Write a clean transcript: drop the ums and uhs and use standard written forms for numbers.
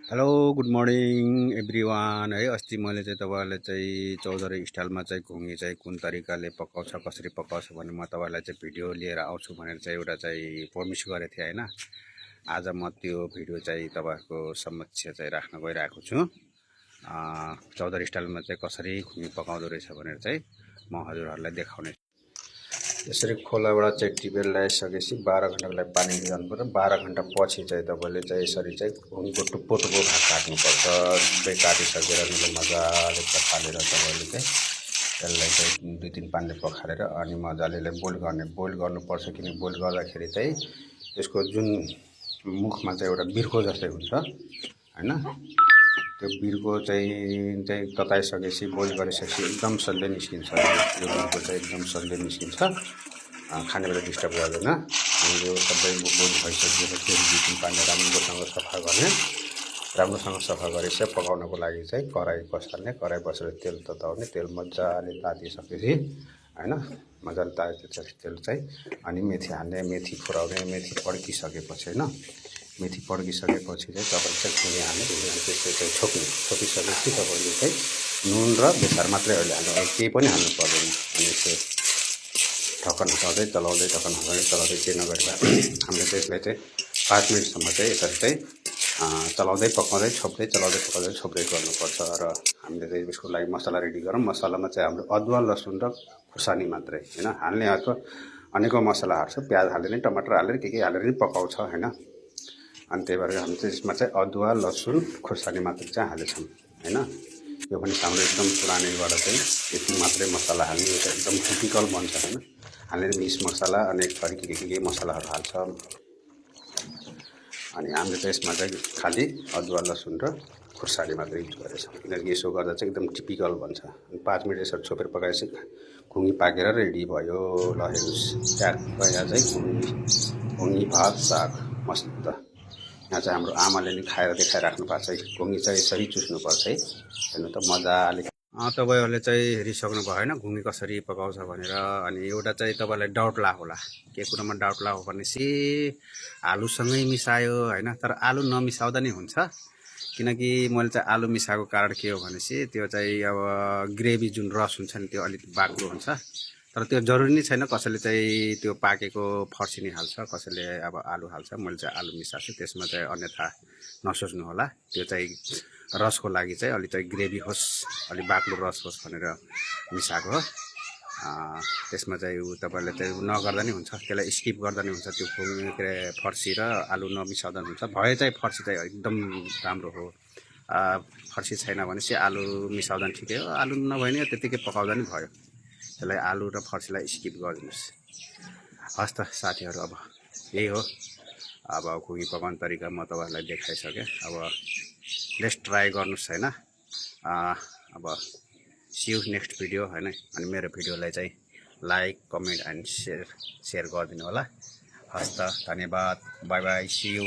Hello good morning everyone है। अस्ति मैले चाहिँ तपाईँहरूलाई चाहिँ चौधरी स्टाइलमा चाहिँ घुङ्गी चाहिँ कुन तरिकाले पकाउँछ कसरी पकाउँछ भने म तपाईँलाई चाहिँ भिडियो लिएर आउँछु भनेर चाहिँ एउटा चाहिँ प्रमिस गरेको थिएँ होइन। आज म त्यो भिडियो चाहिँ तपाईँहरूको समक्ष चाहिँ राख्न गइरहेको छु। चौधरी स्टाइलमा चाहिँ कसरी घुङ्गी पकाउँदो रहेछ भनेर चाहिँ म हजुरहरूलाई देखाउने। यसरी खोलाबाट चाहिँ टिपेर ल्याइसकेपछि 12 घन्टाको लागि पानी जानु पर्छ। 12 घन्टा पछि चाहिँ तपाईँले चाहिँ यसरी चाहिँ घुङको टुप्पो टुप्पो भाग काट्नुपर्छ। सबै काटिसकेर मजाले पखालेर तपाईँले चाहिँ त्यसलाई चाहिँ 2-3 पानीले पखालेर अनि मजाले बोइल गर्नुपर्छ। किन बोइल गर्दाखेरि चाहिँ यसको जुन मुखमा चाहिँ एउटा बिर्को जस्तै हुन्छ होइन, त्यो बिर्को चाहिँ तताइसकेपछि बोइल गरिसकेपछि एकदम सजिलै निस्किन्छ। यो बिर्को चाहिँ एकदम सजिलै निस्किन्छ, खाने बेला डिस्टर्ब गर्दैन। अनि यो सबै बोइल भइसकेपछि फेरि 2-3 पानी राम्रोसँग सफा गरेपछि पकाउनको लागि चाहिँ कराई बसाल्ने। कराई बसेर तेल तताउने। तेल मजाले तातिसकेपछि होइन, मजाले तातिसकेपछि तेल चाहिँ अनि मेथी हाल्ने, मेथी फुराउने। मेथी पड्किसकेपछि होइन, मेथी पड्किसकेपछि चाहिँ तपाईँले चाहिँ घुङ्गी हाल्ने। त्यसपछि चाहिँ छोपिसकेपछि तपाईँले चाहिँ नुन र बेसार मात्रै अहिले हाल्नु, केही पनि हाल्नु पर्दैन। अनि त्यो ढक्कन हटाउँदै चलाउँदै के नगरेर हामीले चाहिँ यसलाई चाहिँ 5 मिनटसम्म चाहिँ यसरी चाहिँ चलाउँदै पकाउँदै छोप्दै गर्नुपर्छ। र हामीले चाहिँ यसको लागि मसला रेडी गरौँ। मसलामा चाहिँ हाम्रो अदुवा लसुन र खुर्सानी मात्रै होइन, हाल्ने अर्को अनेकौँ मसलाहरू छ। प्याज हालेर टमाटर हालेर के हालेर नि पकाउँछ होइन। अनि त्यही भएर हामी चाहिँ यसमा चाहिँ अदुवा लसुन खुर्सानी मात्रै चाहिँ हालेछौँ होइन। यो पनि हाम्रो एकदम पुरानैबाट चाहिँ यति मात्रै मसला हाल्ने, यो चाहिँ एकदम टिपिकल बन्छ होइन। हाल्ने मिक्स मसला अनेक थरी के मसलाहरू हाल्छ। अनि हामीले चाहिँ यसमा चाहिँ खालि अदुवा लसुन र खुर्सानी मात्रै युज गरेछौँ, किनकि यसो गर्दा चाहिँ एकदम टिपिकल बन्छ। अनि 5 मिनट यसरी छोपेर पकाएपछि घुङ्गी पाकेर रेडी भयो। ल हेर्नुहोस्, ट्याक्क यहाँ चाहिँ घुङ्गी भात साग मस्त। यहाँ चाहिँ हाम्रो आमाले नि खाएर देखाइराख्नु भएको छ। घुङ्गी चाहिँ यसरी चुस्नुपर्छ है, हेर्नु त मजाले। तपाईँहरूले चाहिँ हेरिसक्नु भयो होइन घुङ्गी कसरी पकाउँछ भनेर। अनि एउटा चाहिँ तपाईँलाई डाउट लाग्यो होला, के कुरामा डाउट लाग्यो भनेपछि आलुसँगै मिसायो होइन। तर आलु नमिसाउँदा नि हुन्छ, किनकि मैले चाहिँ आलु मिसाएको कारण के हो भनेपछि त्यो चाहिँ अब ग्रेभी जुन रस हुन्छ नि त्यो अलिक बाक्लो हुन्छ। तर त्यो जरुरी नै छैन, कसैले चाहिँ त्यो पाकेको फर्सिनी हाल्छ, कसैले अब आलु हाल्छ। मैले चाहिँ आलु मिसाएको छु, त्यसमा चाहिँ अन्यथा नसोच्नु होला। त्यो चाहिँ रसको लागि चाहिँ अलिक चाहिँ ग्रेभी होस्, अलिक बाक्लो रस होस् भनेर मिसाएको हो। त्यसमा चाहिँ तपाईँहरूले चाहिँ नगर्दा नि हुन्छ, त्यसलाई स्किप गर्दा नि हुन्छ। त्यो के अरे फर्सी र आलु नमिसाउँदा नि हुन्छ। भए चाहिँ फर्सी चाहिँ एकदम राम्रो हो। फर्सी छैन भने चाहिँ आलु मिसाउँदा नि ठिकै हो, आलु नभए नि त्यतिकै पकाउँदा नि भयो। त्यसलाई आलु र फर्सीलाई स्किप गरिदिनुहोस्। हस् त साथीहरू, अब यही हो। अब घुङ्गी पकाउने तरिका म तपाईँहरूलाई देखाइसकेँ। अब लेट्स ट्राई गर्नुहोस् होइन। अब सी यू नेक्स्ट भिडियो होइन। अनि मेरो भिडियोलाई चाहिँ लाइक कमेन्ट एन्ड सेयर गरिदिनु होला। हस् त, धन्यवाद, बाई बाई, सी यू।